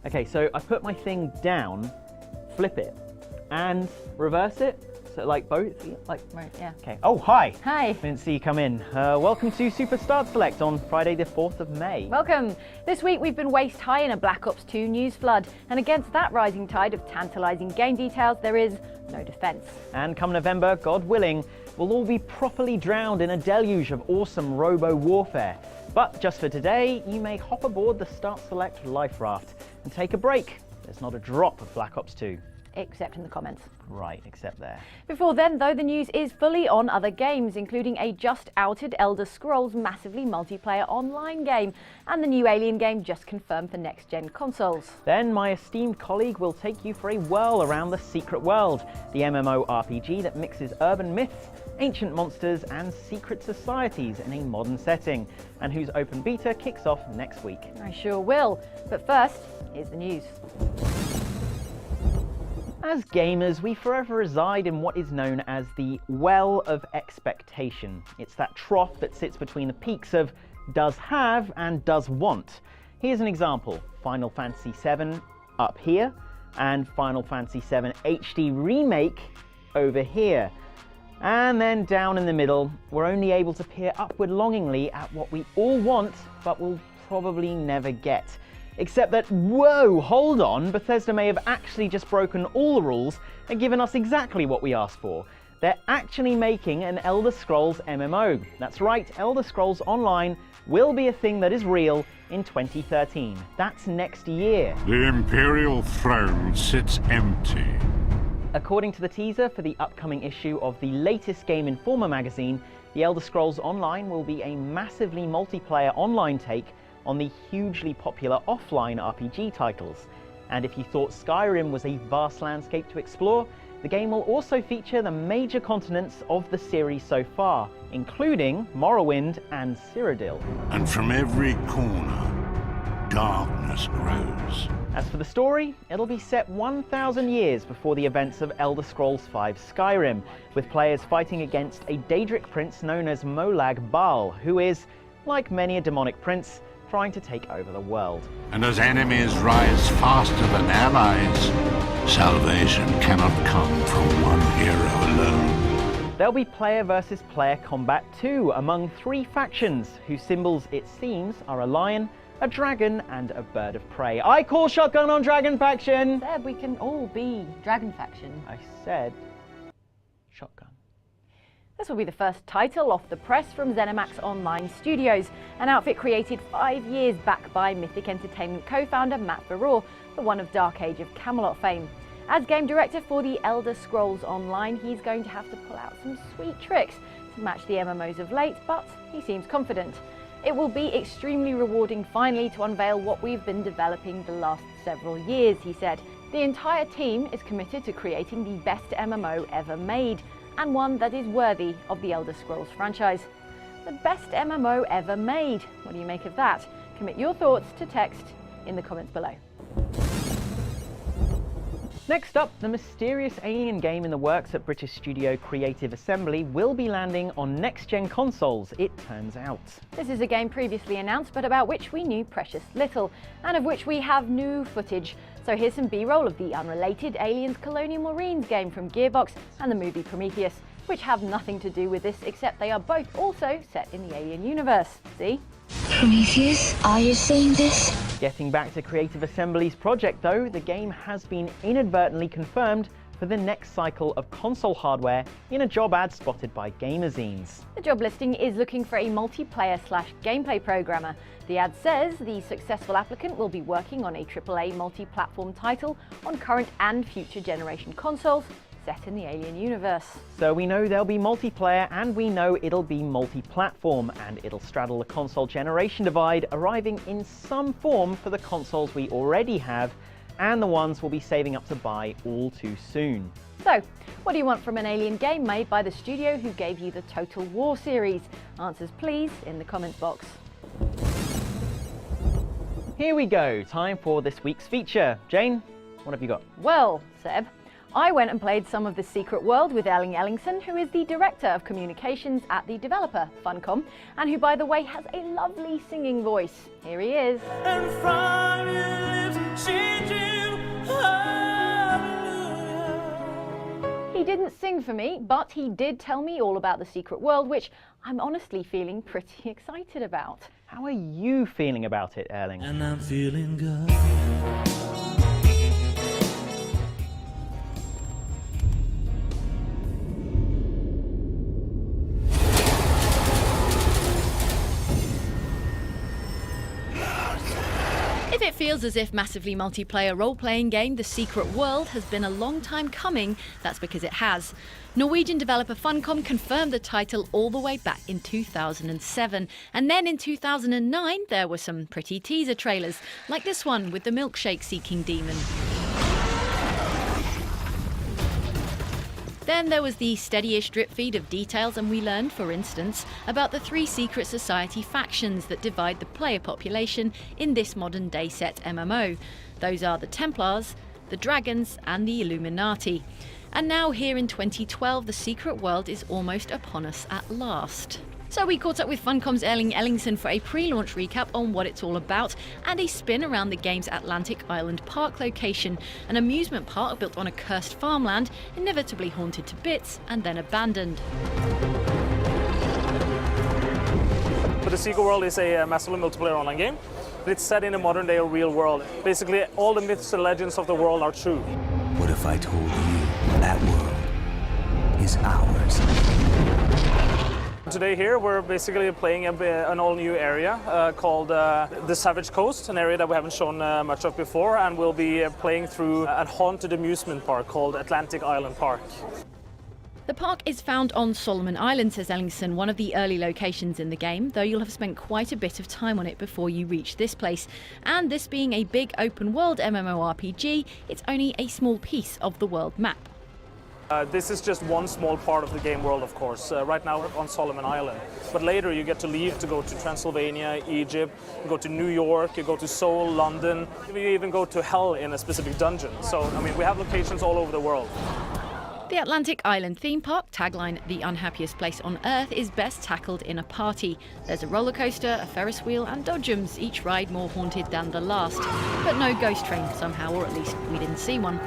Okay, so I put my thing down, flip it, and reverse it. So like both, like Right, yeah. okay. Oh, hi. Hi. Didn't see you come in. Welcome to Super Start Select on Friday the 4th of May. Welcome. This week we've been waist high in a Black Ops 2 news flood, and against that rising tide of tantalising game details, there is no defence. And come November, God willing, we'll all be properly drowned in a deluge of awesome robo-warfare. But just for today, you may hop aboard the Start Select Life Raft and take a break. There's not a drop of Black Ops 2. Except in the comments. Right, except there. Before then, though, the news is fully on other games, including a just-outed Elder Scrolls massively multiplayer online game, and the new Alien game just confirmed for next-gen consoles. Then my esteemed colleague will take you for a whirl around the Secret World, the MMO RPG that mixes urban myths, ancient monsters and secret societies in a modern setting, and whose open beta kicks off next week. I sure will. But first, here's the news. As gamers, we forever reside in what is known as the well of expectation. It's that trough that sits between the peaks of does have and does want. Here's an example. Final Fantasy VII up here, and Final Fantasy VII HD Remake over here. And then down in the middle, we're only able to peer upward longingly at what we all want, but will probably never get. Except that, whoa, hold on, Bethesda may have actually just broken all the rules and given us exactly what we asked for. They're actually making an Elder Scrolls MMO. That's right, Elder Scrolls Online will be a thing that is real in 2013. That's next year. The Imperial throne sits empty. According to the teaser for the upcoming issue of the latest Game Informer magazine, the Elder Scrolls Online will be a massively multiplayer online take on the hugely popular offline RPG titles. And if you thought Skyrim was a vast landscape to explore, the game will also feature the major continents of the series so far, including Morrowind and Cyrodiil. And from every corner, darkness grows. As for the story, it'll be set 1,000 years before the events of Elder Scrolls V Skyrim, with players fighting against a Daedric prince known as Molag Bal, who is, like many a demonic prince, trying to take over the world. And as enemies rise faster than allies, salvation cannot come from one hero alone. There'll be player versus player combat too, among 3 factions, whose symbols, it seems, are a lion, a dragon, and a bird of prey. I call shotgun on dragon faction! Seb, we can all be Dragon Faction. I said shotgun. This will be the first title off the press from ZeniMax Online Studios, an outfit created 5 years back by Mythic Entertainment co-founder Matt Farrar, the one of Dark Age of Camelot fame. As game director for the Elder Scrolls Online, he's going to have to pull out some sweet tricks to match the MMOs of late, but he seems confident. It will be extremely rewarding finally to unveil what we've been developing the last several years, he said. The entire team is committed to creating the best MMO ever made, and one that is worthy of the Elder Scrolls franchise. The best MMO ever made. What do you make of that? Commit your thoughts to text in the comments below. Next up, the mysterious alien game in the works at British studio Creative Assembly will be landing on next-gen consoles, it turns out. This is a game previously announced, but about which we knew precious little, and of which we have new footage. So here's some B-roll of the unrelated Aliens Colonial Marines game from Gearbox and the movie Prometheus, which have nothing to do with this, except they are both also set in the Alien universe. See? Prometheus, are you seeing this? Getting back to Creative Assembly's project though, the game has been inadvertently confirmed for the next cycle of console hardware in a job ad spotted by Gamerzines. The job listing is looking for a multiplayer/gameplay programmer. The ad says the successful applicant will be working on a AAA multi-platform title on current and future generation consoles set in the Alien universe. So we know there'll be multiplayer, and we know it'll be multi-platform, and it'll straddle the console generation divide, arriving in some form for the consoles we already have and the ones we'll be saving up to buy all too soon. So, what do you want from an Alien game made by the studio who gave you the Total War series? Answers please in the comments box. Here we go, time for this week's feature. Jane, what have you got? Well, Seb, I went and played some of The Secret World with Elling Ellingson, who is the Director of Communications at the developer, Funcom, and who, by the way, has a lovely singing voice. Here he is. And from your lips, she exciting for me, but he did tell me all about the secret world, which I'm honestly feeling pretty excited about. How are you feeling about it, Erling? And I'm feeling good. If it feels as if massively multiplayer role-playing game The Secret World has been a long time coming, that's because it has. Norwegian developer Funcom confirmed the title all the way back in 2007, and then in 2009 there were some pretty teaser trailers, like this one with the milkshake-seeking demon. Then there was the steady-ish drip feed of details, and we learned, for instance, about the 3 secret society factions that divide the player population in this modern-day set MMO. Those are the Templars, the Dragons, and the Illuminati. And now here in 2012, the secret world is almost upon us at last. So we caught up with Funcom's Erling Ellingsen for a pre-launch recap on what it's all about and a spin around the game's Atlantic Island Park location, an amusement park built on a cursed farmland, inevitably haunted to bits and then abandoned. But the Secret World is a massively multiplayer online game, but it's set in a modern day real world. Basically, all the myths and legends of the world are true. What if I told you that world is ours? Today here we're basically playing an all-new area called the Savage Coast, an area that we haven't shown much of before, and we'll be playing through a haunted amusement park called Atlantic Island Park. The park is found on Solomon Island, says Ellingsen, one of the early locations in the game, though you'll have spent quite a bit of time on it before you reach this place. And this being a big open-world MMORPG, it's only a small piece of the world map. This is just one small part of the game world, of course. Right now we're on Solomon Island, but later you get to leave to go to Transylvania, Egypt, you go to New York, you go to Seoul, London, you even go to hell in a specific dungeon. So, I mean, we have locations all over the world. The Atlantic Island theme park, tagline "The unhappiest place on Earth," is best tackled in a party. There's a roller coaster, a Ferris wheel and dodgems, each ride more haunted than the last. But no ghost train somehow, or at least we didn't see one.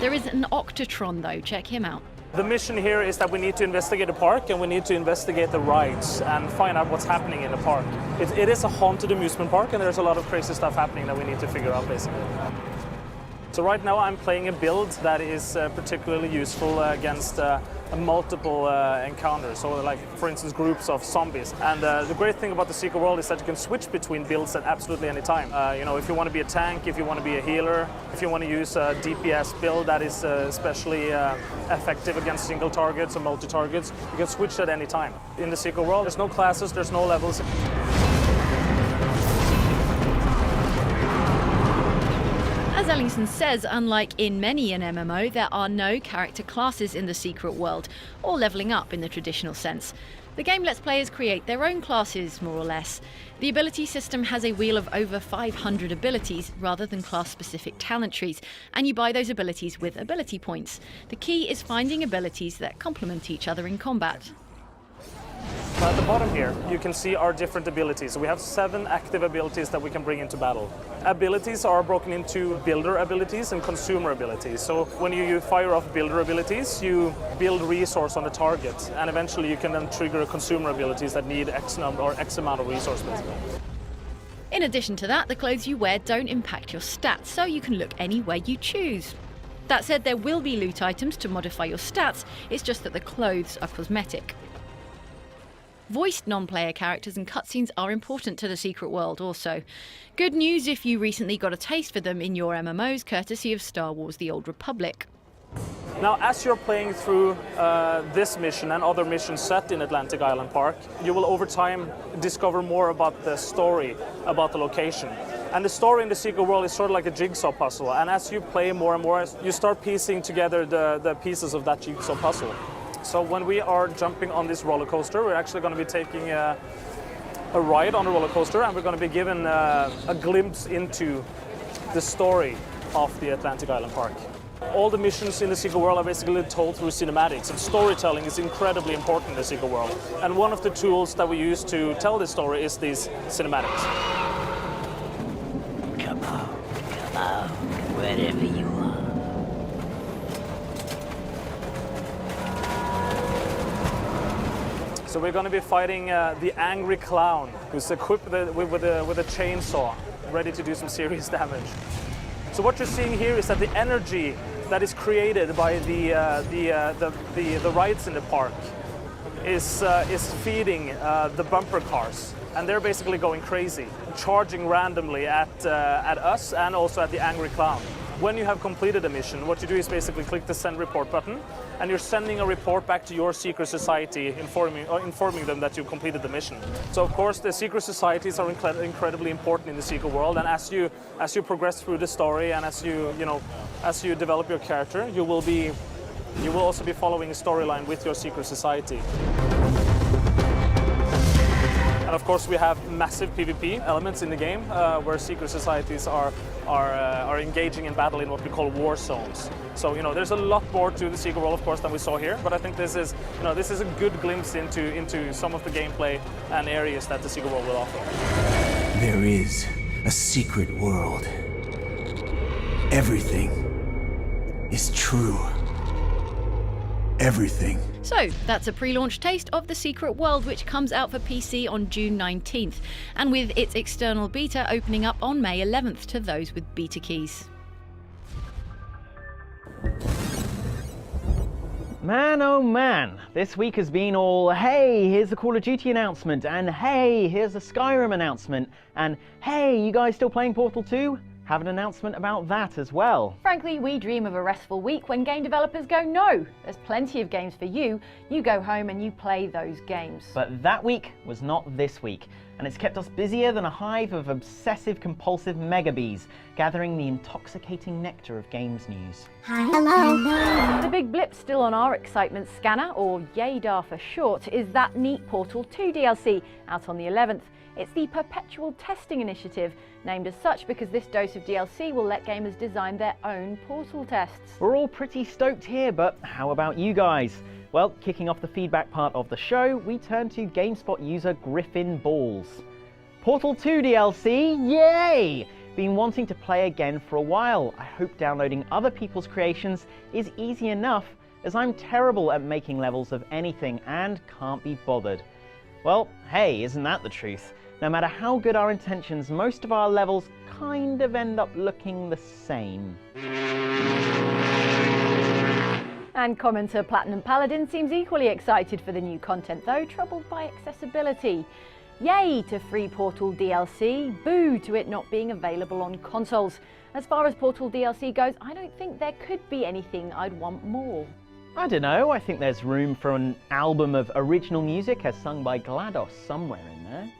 There is an Octatron though, check him out. The mission here is that we need to investigate the park and we need to investigate the rides and find out what's happening in the park. It is a haunted amusement park and there's a lot of crazy stuff happening that we need to figure out basically. So right now I'm playing a build that is particularly useful against multiple encounters, so like for instance groups of zombies. And the great thing about the Secret World is that you can switch between builds at absolutely any time. You know, if you want to be a tank, if you want to be a healer, if you want to use a DPS build that is especially effective against single targets or multi-targets, you can switch at any time. In the Secret World there's no classes, there's no levels. As Ellingsen says, unlike in many an MMO, there are no character classes in the secret world, or levelling up in the traditional sense. The game lets players create their own classes, more or less. The ability system has a wheel of over 500 abilities, rather than class-specific talent trees, and you buy those abilities with ability points. The key is finding abilities that complement each other in combat. At the bottom here, you can see our different abilities. We have 7 active abilities that we can bring into battle. Abilities are broken into builder abilities and consumer abilities. So when you fire off builder abilities, you build resource on the target, and eventually you can then trigger consumer abilities that need X number or X amount of resources. In addition to that, the clothes you wear don't impact your stats, so you can look any way you choose. That said, there will be loot items to modify your stats, it's just that the clothes are cosmetic. Voiced non-player characters and cutscenes are important to the Secret World also. Good news if you recently got a taste for them in your MMOs, courtesy of Star Wars: The Old Republic. Now, as you're playing through this mission and other missions set in Atlantic Island Park, you will over time discover more about the story, about the location. And the story in the Secret World is sort of like a jigsaw puzzle, and as you play more and more, you start piecing together the pieces of that jigsaw puzzle. So when we are jumping on this roller coaster, we're actually going to be taking a ride on the roller coaster, and we're going to be given a glimpse into the story of the Atlantic Island Park. All the missions in the Secret World are basically told through cinematics, and storytelling is incredibly important in the Secret World. And one of the tools that we use to tell this story is these cinematics. Come on, wherever you are. So we're going to be fighting the angry clown, who's equipped with a chainsaw, ready to do some serious damage. So what you're seeing here is that the energy that is created by the rides in the park is feeding the bumper cars, and they're basically going crazy, charging randomly at us and also at the angry clown. When you have completed a mission, what you do is basically click the send report button, and you're sending a report back to your secret society, informing them that you completed the mission. So of course the secret societies are incredibly important in the secret world, and as you progress through the story and as you develop your character, you will also be following a storyline with your secret society. And of course we have massive PvP elements in the game where secret societies are engaging in battle in what we call war zones. So there's a lot more to the secret world, of course, than we saw here. But I think this is a good glimpse into some of the gameplay and areas that the secret world will offer. There is a secret world. Everything is true. Everything. So, that's a pre-launch taste of The Secret World, which comes out for PC on June 19th, and with its external beta opening up on May 11th to those with beta keys. Man, oh man, this week has been all, hey, here's a Call of Duty announcement, and hey, here's a Skyrim announcement, and hey, you guys still playing Portal 2? Have an announcement about that as well. Frankly, we dream of a restful week when game developers go, no, there's plenty of games for you. You go home and you play those games. But that week was not this week, and it's kept us busier than a hive of obsessive-compulsive megabees, gathering the intoxicating nectar of games news. Hello. The big blip still on our excitement scanner, or YADAR for short, is that neat Portal 2 DLC out on the 11th. It's the Perpetual Testing Initiative, named as such because this dose of DLC will let gamers design their own Portal tests. We're all pretty stoked here, but how about you guys? Well, kicking off the feedback part of the show, we turn to GameSpot user Griffin Balls. Portal 2 DLC, yay! Been wanting to play again for a while. I hope downloading other people's creations is easy enough, as I'm terrible at making levels of anything and can't be bothered. Well, hey, isn't that the truth? No matter how good our intentions, most of our levels kind of end up looking the same. And commenter Platinum Paladin seems equally excited for the new content, though troubled by accessibility. Yay to free Portal DLC, boo to it not being available on consoles. As far as Portal DLC goes, I don't think there could be anything I'd want more. I don't know, I think there's room for an album of original music as sung by GLaDOS somewhere in there.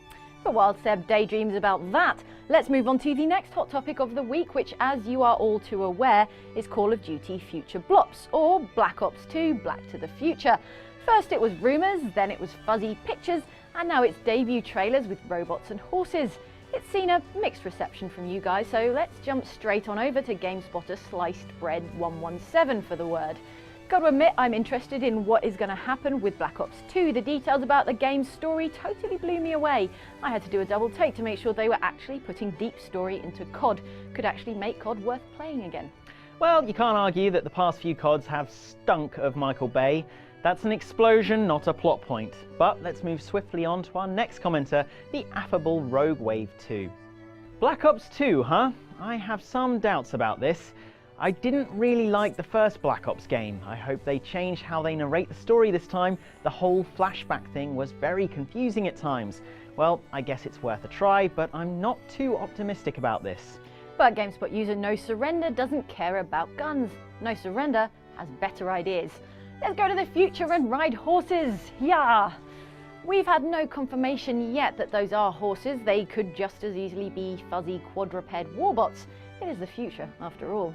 But while Seb daydreams about that, let's move on to the next hot topic of the week, which, as you are all too aware, is Call of Duty Future Blops, or Black Ops 2 Black to the Future. First it was rumours, then it was fuzzy pictures, and now it's debut trailers with robots and horses. It's seen a mixed reception from you guys, so let's jump straight on over to GameSpotter Sliced Bread 117 for the word. Got to admit, I'm interested in what is going to happen with Black Ops 2. The details about the game's story totally blew me away. I had to do a double take to make sure they were actually putting deep story into COD, could actually make COD worth playing again. Well, you can't argue that the past few CODs have stunk of Michael Bay. That's an explosion, not a plot point. But let's move swiftly on to our next commenter, the affable Rogue Wave 2. Black Ops 2, huh? I have some doubts about this. I didn't really like the first Black Ops game. I hope they changed how they narrate the story this time. The whole flashback thing was very confusing at times. Well, I guess it's worth a try, but I'm not too optimistic about this. But GameSpot user No Surrender doesn't care about guns. No Surrender has better ideas. Let's go to the future and ride horses, yeah! We've had no confirmation yet that those are horses. They could just as easily be fuzzy quadruped warbots. It is the future, after all.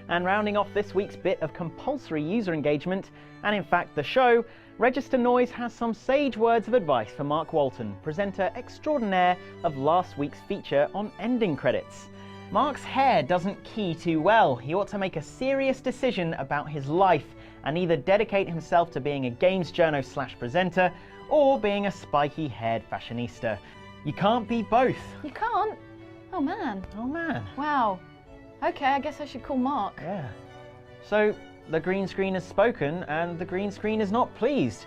And rounding off this week's bit of compulsory user engagement, and in fact the show, Register Noise has some sage words of advice for Mark Walton, presenter extraordinaire of last week's feature on ending credits. Mark's hair doesn't key too well. He ought to make a serious decision about his life and either dedicate himself to being a games journo / presenter or being a spiky-haired fashionista. You can't be both. You can't? Oh man. Oh man. Wow. Okay, I guess I should call Mark. Yeah. So, the green screen has spoken, and the green screen is not pleased.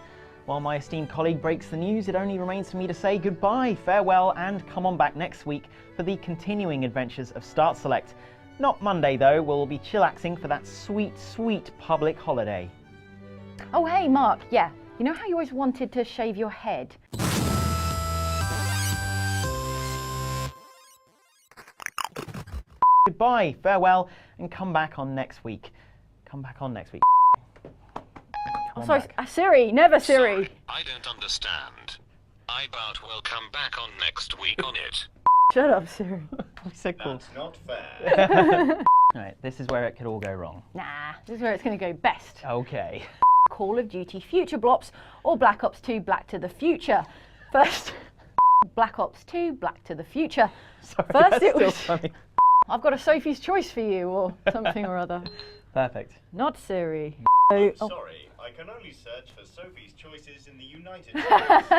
While my esteemed colleague breaks the news, it only remains for me to say goodbye, farewell, and come on back next week for the continuing adventures of Start Select. Not Monday though, we'll be chillaxing for that sweet, sweet public holiday. Oh hey Mark, yeah, you know how you always wanted to shave your head? Goodbye, farewell, and come back on next week. Come back on next week. Oh, sorry, Siri, never Siri. Sorry, I don't understand. I but will come back on next week on it. Shut up, Siri. So cool. That's not fair. Alright, this is where it could all go wrong. Nah, this is where it's going to go best. Okay. Call of Duty Future Blops or Black Ops 2 Black to the Future. First, Black Ops 2 Black to the Future. Sorry, First that's it still was, funny. I've got a Sophie's Choice for you, or something or other. Perfect. Not Siri. Sorry, I can only search for Sophie's Choices in the United States.